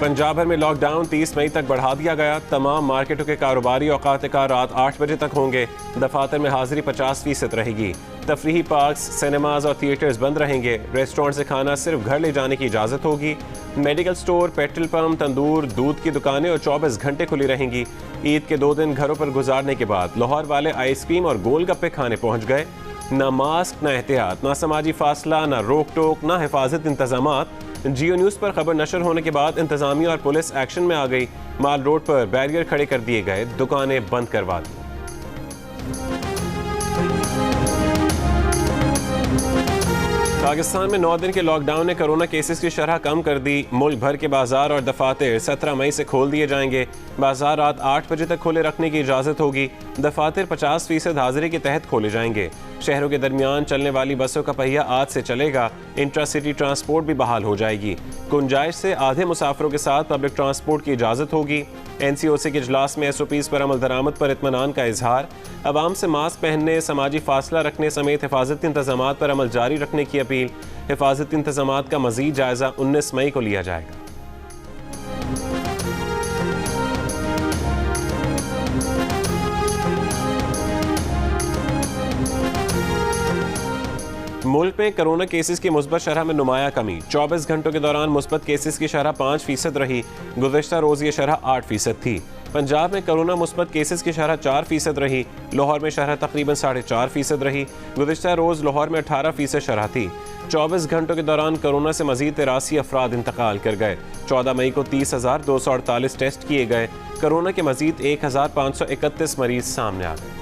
पंजाब भर में लॉकडाउन 30 मई तक बढ़ा दिया गया। तमाम मार्केटों के कारोबारी औकात कार रात 8 बजे तक होंगे। दफातर में हाजिरी 50% रहेगी। तफरीही पार्क्स, सिनेमाज और थिएटर्स बंद रहेंगे। रेस्टोरेंट से खाना सिर्फ घर ले जाने की इजाज़त होगी। मेडिकल स्टोर, पेट्रोल पंप, तंदूर, दूध की दुकानें और 24 घंटे खुली रहेंगी। ईद के 2 दिन घरों पर गुजारने के बाद लाहौर वाले आइसक्रीम और गोलगप्पे खाने पहुँच गए। ना मास्क, ना एहतियात, ना समाजी फासला, ना रोक टोक, ना हिफाजत इंतजामात। जियो न्यूज़ पर खबर नशर होने के बाद इंतजामिया और पुलिस एक्शन में आ गई। माल रोड पर बैरियर खड़े कर दिए गए, दुकानें बंद करवा दी। पाकिस्तान में 9 दिन के लॉकडाउन ने कोरोना केसेस की शरह कम कर दी। मुल्क भर के बाजार और दफातर 17 मई से खोल दिए जाएंगे। बाजार रात 8 बजे तक खुले रखने की इजाज़त होगी। दफातर 50% हाजिरी के तहत खोले जाएंगे। शहरों के दरमियान चलने वाली बसों का पहिया आज से चलेगा। इंट्रा-सिटी ट्रांसपोर्ट भी बहाल हो जाएगी। गुंजाइश से आधे मुसाफिरों के साथ पब्लिक ट्रांसपोर्ट की इजाज़त होगी। NCOC के इजलास में SOPs पर अमल दरामद पर इत्मीनान का इजहार। अवाम से मास्क पहनने, समाजी फासला रखने समेत हिफाजती इंतजामात पर अमल जारी रखने की अपील। हिफाजती इंतजामात का मजीद जायजा 19 मई को लिया जाएगा। मुल्क में कोरोना केसेस की मुस्बत शरह में नुमाया कमी। 24 घंटों के दौरान मुस्बत केसेस की शरह 5% रही। गुज़श्ता रोज़ ये शरह 8% थी। पंजाब में कोरोना मुस्बत केसेस की शरह 4% रही। लाहौर में शरह तकरीबन 4.5% रही। गुज़श्ता रोज़ लाहौर में 18% शरह थी। 24 घंटों के दौरान कोरोना से मजीद 83 अफराद इंतकाल कर गए। 14 मई को 30,248 टेस्ट किए गए। कोरोना के मजीद 1,531 मरीज सामने आ गए।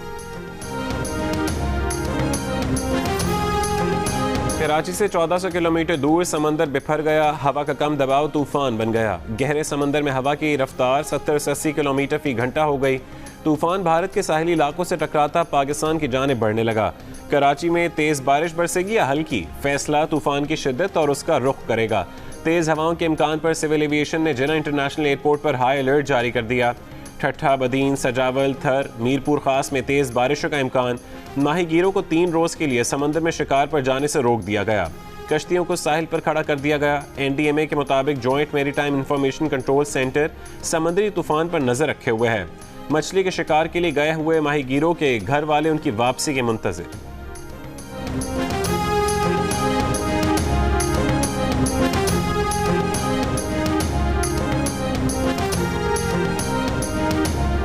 कराची से 1400 किलोमीटर दूर समंदर बिफर गया। हवा का कम दबाव तूफान बन गया। गहरे समंदर में हवा की रफ्तार 70 से 80 किलोमीटर फी घंटा हो गई। तूफान भारत के साहिली इलाकों से टकराता पाकिस्तान की जानिब बढ़ने लगा। कराची में तेज बारिश बरसेगी या हल्की, फैसला तूफान की शिद्दत और उसका रुख करेगा। तेज हवाओं के इम्कान पर सिविल एविएशन ने जिन्ना इंटरनेशनल एयरपोर्ट पर हाई अलर्ट जारी कर दिया। ठट्ठा, बदीन, सजावल, थर, मीरपुर खास में तेज बारिशों का इम्कान। माहीगीरों को 3 रोज के लिए समंदर में शिकार पर जाने से रोक दिया गया। कश्तियों को साहिल पर खड़ा कर दिया गया। NDMA के मुताबिक joint maritime information control centre समंदरी तूफान पर नजर रखे हुए है। मछली के शिकार के लिए गए हुए माहीगीरों के घर वाले उनकी वापसी के मुंतजिर।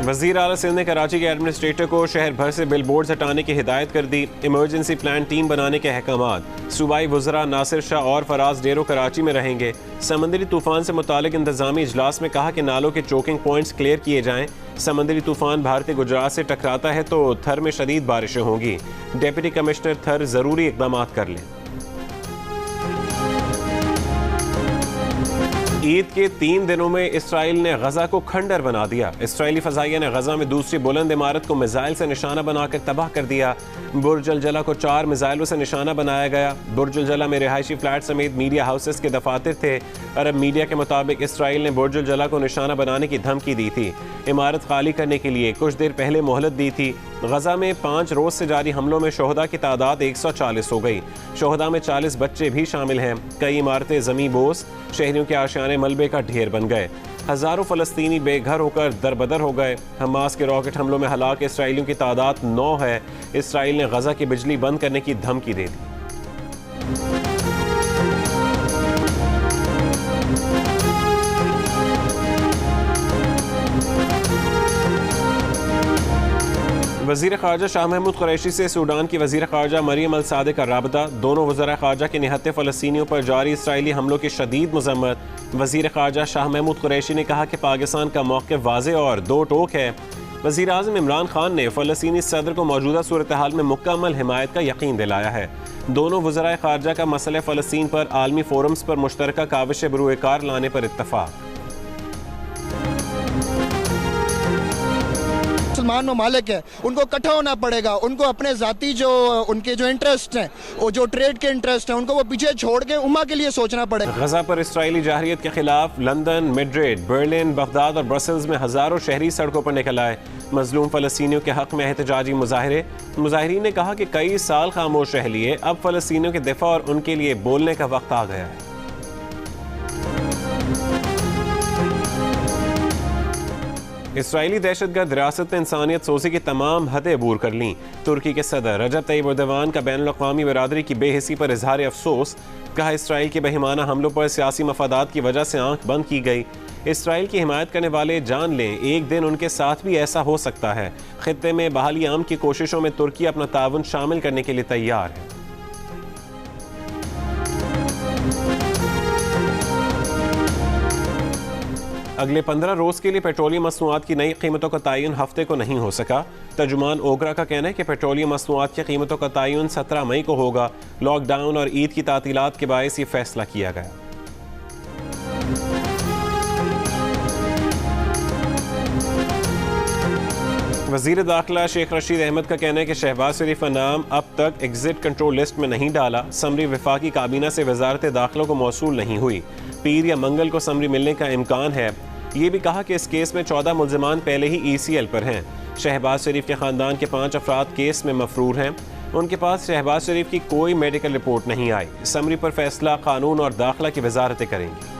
वज़ीर आला सिंध ने कराची के एडमिनिस्ट्रेटर को शहर भर से बिल बोर्ड हटाने की हिदायत कर दी। इमरजेंसी प्लान टीम बनाने के अहकामात। सूबाई वज़रा नासिर शाह और फराज डेरो कराची में रहेंगे। समंदरी तूफान से मुतालिक इंतजामी इजलास में कहा कि नालों के चोकिंग पॉइंट्स क्लियर किए जाएं। समंदरी तूफान भारतीय गुजरात से टकराता है तो थर में शदीद बारिशें होंगी। डिप्टी कमिश्नर थर जरूरी इकदाम कर लें। ईद के 3 दिनों में इसराइल ने गजा को खंडर बना दिया। इसराइली फजाइया ने गजा में दूसरी बुलंद इमारत को मिसाइल से निशाना बनाकर तबाह कर दिया। बुर्ज अल जला को 4 मिसाइलों से निशाना बनाया गया। बुर्ज अल जला में रिहायशी फ्लैट समेत मीडिया हाउसेस के दफातर थे। अरब मीडिया के मुताबिक इसराइल ने बुर्ज अल जला को निशाना बनाने की धमकी दी थी। इमारत खाली करने के लिए कुछ देर पहले मोहलत दी थी। गजा में 5 रोज से जारी हमलों में शोहदा की तादाद 140 हो गई। शोहदा में 40 बच्चे भी शामिल हैं। कई इमारतें ज़मीं बोस, शहरियों के आशियाने मलबे का ढेर बन गए। हजारों फलस्तीनी बेघर होकर दरबदर हो गए। हमास के रॉकेट हमलों में हलाक इसराइलियों की तादाद 9 है। इसराइल ने गजा की बिजली बंद करने की धमकी दे दी। वज़ीर ख़ारजा शाह महमूद कुरैशी से सूडान की वज़ीर ख़ारजा मरियम अल सादिक का राबता। दोनों वज़राए ख़ारजा के निहत्ते फ़लस्तीनियों पर जारी इसराइली हमलों की शदीद मज़म्मत। वज़ीर ख़ारजा शाह महमूद कुरैशी ने कहा कि पाकिस्तान का मौक़िफ़ वाज़ेह और दो टोक है। वज़ीर आज़म इमरान खान ने फ़लस्तीनी सदर को मौजूदा सूरत हाल में मुकम्मल हिमायत का यकीन दिलाया है। दोनों वज़राए ख़ारजा का मसले फ़लस्तीन पर आलमी फोरम्स पर मुश्तरका काविश बरूए कार लाने पर इत्तफ़ाक़। मुसलमान ममालिक है, उनको इकट्ठा होना पड़ेगा। उनको अपने ज़ाती जो उनके जो इंटरेस्ट हैं, वो जो ट्रेड के इंटरेस्ट हैं, उनको वो पीछे छोड़ के उम्मा के लिए सोचना पड़ेगा। गजा पर इसराइली जाहिरियत के खिलाफ लंदन, मैड्रिड, बर्लिन, बगदाद और ब्रसल्स में हज़ारों शहरी सड़कों पर निकल आए। मजलूम फ़लस्तीनियों के हक़ में एहतजाजी मुजाहिरे। मुजाहिरीन ने कहा कि कई साल खामोश रह लिए, अब फ़लस्तीनियों के दिफा और उनके लिए बोलने का वक्त आ गया है। इसराइली दहशतगर्द रियासत ने इंसानियत सोजी की तमाम हदें अबूर कर लीं। तुर्की के सदर रजब तैयब एर्दोगान का बैनुल-अक़वामी बरादरी की बेहिसी पर इजहार अफसोस। कहा, इसराइल के बेहिमाना हमलों पर सियासी मफादात की वजह से आंख बंद की गई। इसराइल की हिमायत करने वाले जान लें, एक दिन उनके साथ भी ऐसा हो सकता है। खित्ते में बहाली आम की कोशिशों में तुर्की अपना ताउन शामिल करने के लिए तैयार है। अगले 15 रोज के लिए पेट्रोलियम मसनूआत की नई कीमतों का तयन हफ्ते को नहीं हो सका। तर्जुमान ओगरा का कहना है कि पेट्रोलियम मसनूआत की कीमतों का तयन 17 मई को होगा। लॉकडाउन और ईद की तातीलात के बायस ये फैसला किया गया। वजीर दाखिला शेख रशीद अहमद का कहना है कि शहबाज शरीफ का नाम अब तक एग्जिट कंट्रोल लिस्ट में नहीं डाला। समरी वफाकी काबीना से वजारत दाखिला को मौसूल नहीं हुई। पीर या मंगल को समरी मिलने का इम्कान है। ये भी कहा कि इस केस में 14 मुल्जिमान पहले ही ECL पर हैं। शहबाज शरीफ के ख़ानदान के 5 अफराद केस में मफरूर हैं। उनके पास शहबाज शरीफ की कोई मेडिकल रिपोर्ट नहीं आई। समरी पर फैसला कानून और दाखिला की वजारतें करेंगी।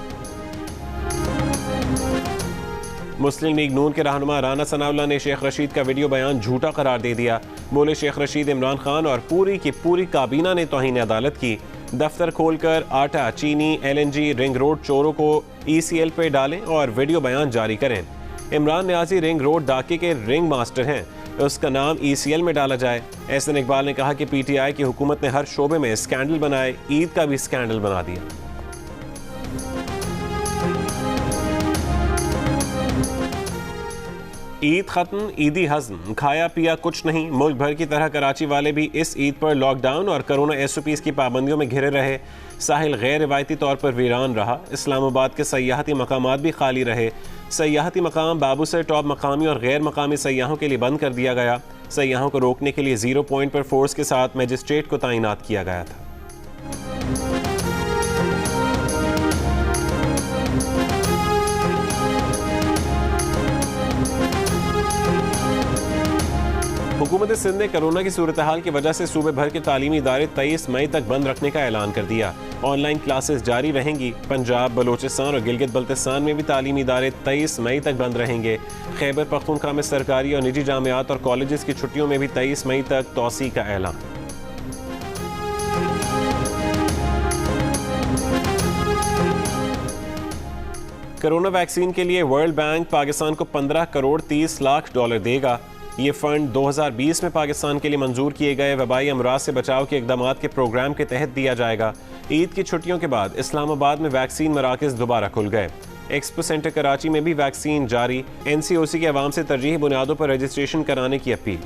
मुस्लिम लीग नून के रहनुमा राना सनाउल्लाह ने शेख रशीद का वीडियो बयान झूठा करार दे दिया। बोले, शेख रशीद, इमरान खान और पूरी की पूरी काबीना ने तौहीन अदालत की। दफ्तर खोलकर आटा, चीनी, LNG, रिंग रोड चोरों को ECL पे डालें और वीडियो बयान जारी करें। इमरान न्याजी रिंग रोड डाके के रिंग मास्टर हैं, उसका नाम ECL में डाला जाए। एहसन इकबाल ने कहा कि PTI की हुकूमत ने हर शोबे में स्कैंडल बनाए, ईद का भी स्कैंडल बना दिया। ईद खत्म, ईदी हज़म, खाया पिया कुछ नहीं। मुल्क भर की तरह कराची वाले भी इस ईद पर लॉकडाउन और कोरोना SOPs की पाबंदियों में घिरे रहे। साहिल गैर रिवायती तौर पर वीरान रहा। इस्लामाबाद के सयाहती मकामात भी खाली रहे। सयाहती मकाम बाबूसर टॉप मकामी और गैर मकामी सयाहों के लिए बंद कर दिया गया। सयाहों को रोकने के लिए 0 पॉइंट पर फोर्स के साथ मजिस्ट्रेट को तैनात किया गया था। हुकूमत सिंध ने कोरोना की सूरत हाल की वजह से सूबे भर के तालीमी इदारे 23 मई तक बंद रखने का ऐलान कर दिया। ऑनलाइन क्लासेस जारी रहेंगी। पंजाब, बलोचिस्तान और गिलगित बल्तिस्तान में भी तालीमी इदारे 23 मई तक बंद रहेंगे। खैबर पख्तूनख्वा में सरकारी और निजी जामियात और कॉलेजेस की छुट्टियों में भी 23 मई तक तौसी का ऐलान। कोरोना वैक्सीन के लिए वर्ल्ड बैंक पाकिस्तान को 15 करोड़ 30 लाख डॉलर देगा। ये फंड 2020 में पाकिस्तान के लिए मंजूर किए गए वबाई अमराज से बचाव के इक़दामात के प्रोग्राम के तहत दिया जाएगा। ईद की छुट्टियों के बाद इस्लामाबाद में वैक्सीन मराकज़ दोबारा खुल गए। एक्सपो सेंटर कराची में भी वैक्सीन जारी। NCOC के अवाम से तरजीही बुनियादों पर रजिस्ट्रेशन कराने की अपील।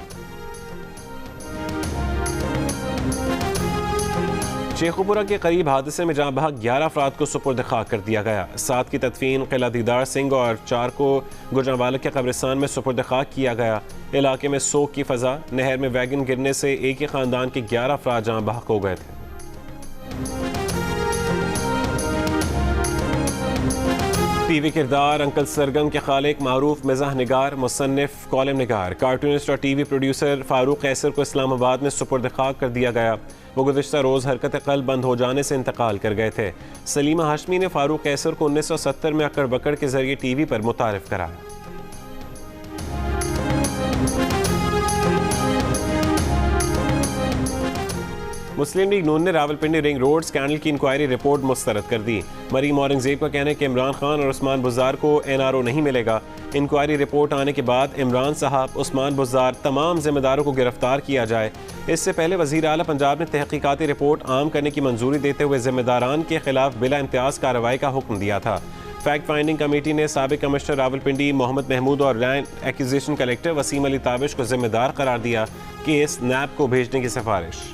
शेखुपुरा के करीब हादसे में जहाँ बहक 11 अफराद को सुपुर्द खाक कर दिया गया। 7 की तदफीन किला दीदार सिंह और 4 को गुजरांवाला के कब्रिस्तान में सुपुर्द खाक किया गया। इलाके में सोग की फजा। नहर में वैगन गिरने से एक ही खानदान के 11 अफराद जहाँ बहक हो गए थे। टीवी किरदार अंकल सरगम के खालिक, मारूफ मिजाह निगार, मुसन्निफ, कॉलम निगार, कार्टूनिस्ट और TV प्रोड्यूसर फारूक कैसर को इस्लामाबाद में सुपुर्द खाक कर दिया गया। वो गुज़िश्ता रोज़ हरकत क़ल्ब बंद हो जाने से इंतकाल कर गए थे। सलीमा हाशमी ने फारूक कैसर को 1970 में अकड़ बकड़ के जरिए TV पर मुतारिफ कराया। मुस्लिम लीग नून ने रावलपिंडी रिंग रोड स्कैंडल की इंक्वायरी रिपोर्ट मुस्तरद कर दी। मरीम औरंगजेब का कहना है कि इमरान खान और उस्मान बुज़दार को NRO नहीं मिलेगा। इंक्वायरी रिपोर्ट आने के बाद इमरान साहब, उस्मान बुज़दार, तमाम जिम्मेदारों को गिरफ्तार किया जाए। इससे पहले वज़ीर आला पंजाब ने तहकीकाती रिपोर्ट आम करने की मंजूरी देते हुए जिम्मेदारान के खिलाफ बिला इम्तियाज़ कार्रवाई का हुक्म दिया था। फैक्ट फाइंडिंग कमेटी ने साबिक कमिश्नर रावलपिंडी मोहम्मद महमूद और land acquisition collector Waseem Ali Tabish को जिम्मेदार करार दिया। केस NAB को भेजने की सिफारिश।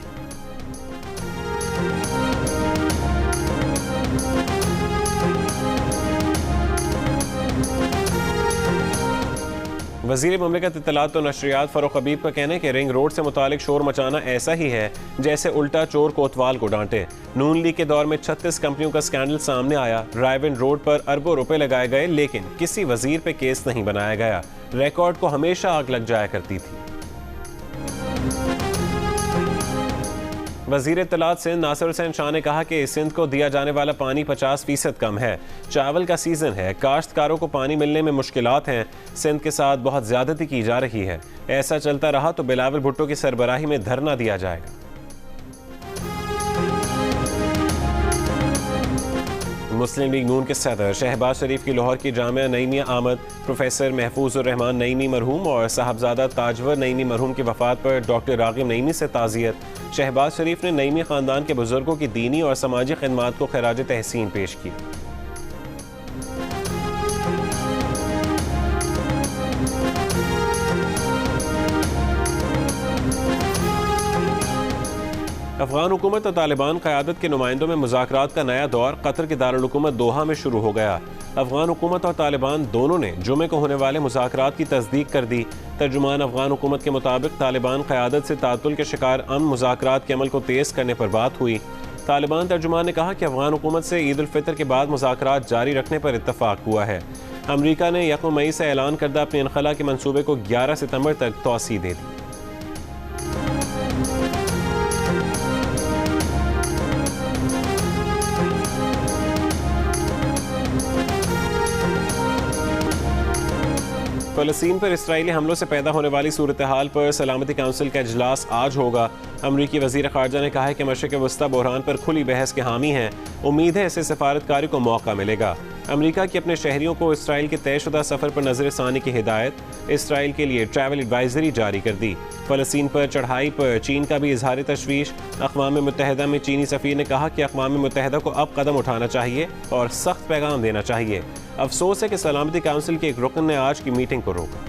वज़ीर ममलिकत इत्तलात और नशरियात फ़ारूक हबीब का कहना है कि रिंग रोड से मुतालिक शोर मचाना ऐसा ही है जैसे उल्टा चोर कोतवाल को डांटे। नून लीग के दौर में 36 कंपनियों का स्कैंडल सामने आया। रायविंड रोड पर अरबों रुपए लगाए गए, लेकिन किसी वजीर पे केस नहीं बनाया गया। रिकॉर्ड को हमेशा आग लग जाया करती थी। वज़ीर इत्तलात सिंध नासिर हुसैन शाह ने कहा कि सिंध को दिया जाने वाला पानी 50% कम है। चावल का सीज़न है, काश्तकारों को पानी मिलने में मुश्किलात हैं। सिंध के साथ बहुत ज़्यादती की जा रही है। ऐसा चलता रहा तो बिलावल भुट्टो की सरबराही में धरना दिया जाएगा। मुस्लिम लीग नून के सदर शहबाज शरीफ की लाहौर की जामिया नईमिया आमद, प्रोफेसर महफूजुर रहमान नईमी मरहूम और साहबजादा ताजवर नईमी मरहूम की वफात पर डॉक्टर रागिब नईमी से ताज़ियत। शहबाज शरीफ ने नईमी ख़ानदान के बुजुर्गों की दीनी और समाजी खिदमात को खराज तहसीन पेश की। अफगान हुकूमत और तालिबान क़यादत के नुमाइंदों में मुज़ाकरात का नया दौर कतर के दारुल हुकूमत दोहा में शुरू हो गया। अफगान हुकूमत और तालिबान दोनों ने जुमे को होने वाले मुज़ाकरात की तस्दीक कर दी। तर्जुमान अफगान हुकूमत के मुताबिक तालिबान क़यादत से तातुल के शिकार अमन मुज़ाकरात के अमल को तेज़ करने पर बात हुई। तालिबान तर्जुमान ने कहा कि अफगान हुकूमत से ईद उल फितर के बाद मुज़ाकरात जारी रखने पर इत्तफाक हुआ है। अमरीका ने 1 मई से ऐलान करदा अपने इनखला के मनसूबे को 11 सितंबर तक तौसीह दे दी। फ़लस्तीन पर इसराइली हमलों से पैदा होने वाली सूरत हाल पर सलामती काउंसिल का इजलास आज होगा। अमरीकी वज़ीर ख़ारजा ने कहा है कि मशरिक़ वस्ता बहरान पर खुली बहस के हामी हैं। उम्मीद है इससे सफारतकारी को मौका मिलेगा। अमरीका की अपने शहरियों को इसराइल के तयशुदा सफ़र पर नज़रसानी की हिदायत। इसराइल के लिए ट्रैवल एडवाइजरी जारी कर दी। फ़लस्तीन पर चढ़ाई पर चीन का भी इजहार तशवीश। अक़वाम मुत्तहिदा में चीनी सफ़ीर ने कहा कि अक़वाम मुत्तहिदा को अब कदम उठाना चाहिए और सख्त पैगाम देना चाहिए। अफसोस है कि सलामती काउंसिल के एक रुकन ने आज की मीटिंग को रोका।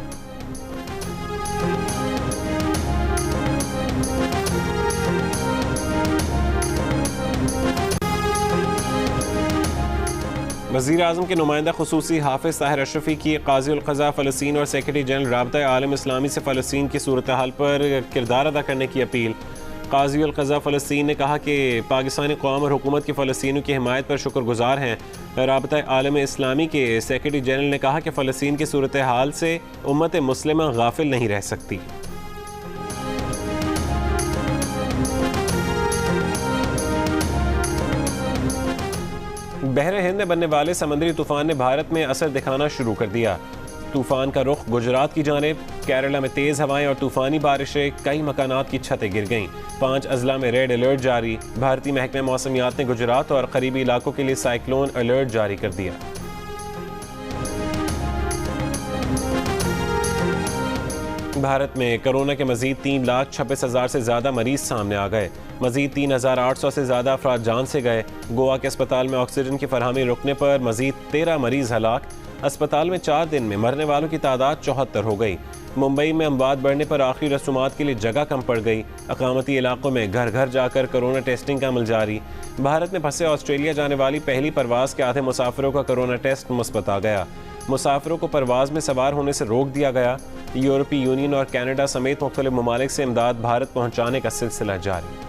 वज़ीर आज़म के नुमाइंदा ख़ुसूसी हाफिज़ ताहिर अशरफी की क़ाज़ी उल क़ज़ा फ़लस्तीन और सेक्रेटरी जनरल राबता आलम इस्लामी से फ़लस्तीन की सूरत हाल पर किरदार अदा करने की अपील। क़ाज़ी उल क़ज़ा फ़लस्तीन ने कहा कि पाकिस्तानी कौम और हुकूमत की फ़लस्तीनियों की हिमायत पर शुक्रगुजार हैं। राबता आलम इस्लामी के सेक्रेटरी जनरल ने कहा कि फ़लस्तीन की सूरत हाल से उम्मत मुस्लिमा गाफिल नहीं रह सकती। बहरे हिंद में बनने वाले समंदरी तूफान ने भारत में असर दिखाना शुरू कर दिया। तूफान का रुख गुजरात की जानिब, केरला में तेज़ हवाएं और तूफानी बारिशें, कई मकानात की छतें गिर गईं। 5 अजला में रेड अलर्ट जारी। भारतीय महकमे मौसमियात ने गुजरात और करीबी इलाकों के लिए साइक्लोन अलर्ट जारी कर दिया। भारत में कोरोना के मजीद 3,26,000 से ज़्यादा मरीज सामने आ गए। मजीद 3,800 से ज़्यादा अफराद जान से गए। गोवा के अस्पताल में ऑक्सीजन की फरहमी रुकने पर मजीद 13 मरीज हलाक। अस्पताल में 4 दिन में मरने वालों की तादाद 74 हो गई। मुंबई में अमवात बढ़ने पर आखिरी रसूमात के लिए जगह कम पड़ गई। अकामती इलाकों में घर घर जाकर कोरोना टेस्टिंग का अमल जारी। भारत में फंसे ऑस्ट्रेलिया जाने वाली पहली परवाज़ के आधे मुसाफिरों का कोरोना टेस्ट मुस्बत आ गया। मुसाफिरों को परवाज़ में सवार होने से रोक दिया गया। यूरोपीय यूनियन और कनाडा समेत मुख्तलिफ ममालिक से इमदाद भारत पहुँचाने का सिलसिला जारी।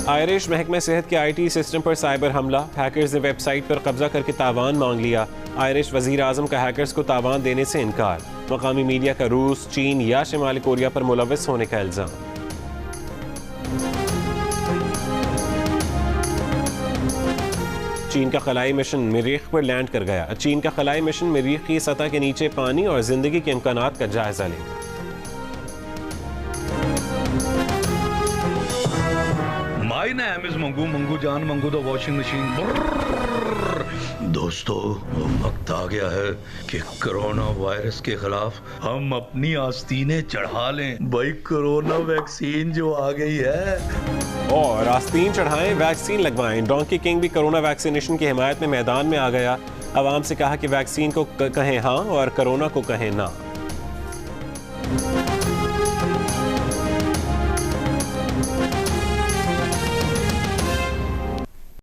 आयरिश महकमे सेहत के IT सिस्टम पर साइबर हमला। हैकर्स ने वेबसाइट पर कब्जा करके तावान मांग लिया। आयरिश वज़ीर आज़म का हैकर्स को तावान देने से इनकार। मकामी मीडिया का रूस, चीन या शिमाली कोरिया पर मुलव्वस होने का इल्ज़ाम। चीन का खलाई मिशन मरीख पर लैंड कर गया। चीन का खलाई मिशन मरीख की सतह के नीचे पानी और जिंदगी के इम्कानात का जायजा लेगा। My name is Mangu Mangu जान मंगू द वॉशिंग मशीन। दोस्तों, वक्त आ गया है कि कोरोना वायरस के खिलाफ हम अपनी आस्तीनें चढ़ा लें। भाई, कोरोना वैक्सीन जो आ गई है, और आस्तीन चढ़ाएं, वैक्सीन लगवाएं। डोंकी किंग भी कोरोना वैक्सीनेशन की हिमायत में मैदान में आ गया। आवाम से कहा कि वैक्सीन को कहें हाँ और कोरोना को कहें ना।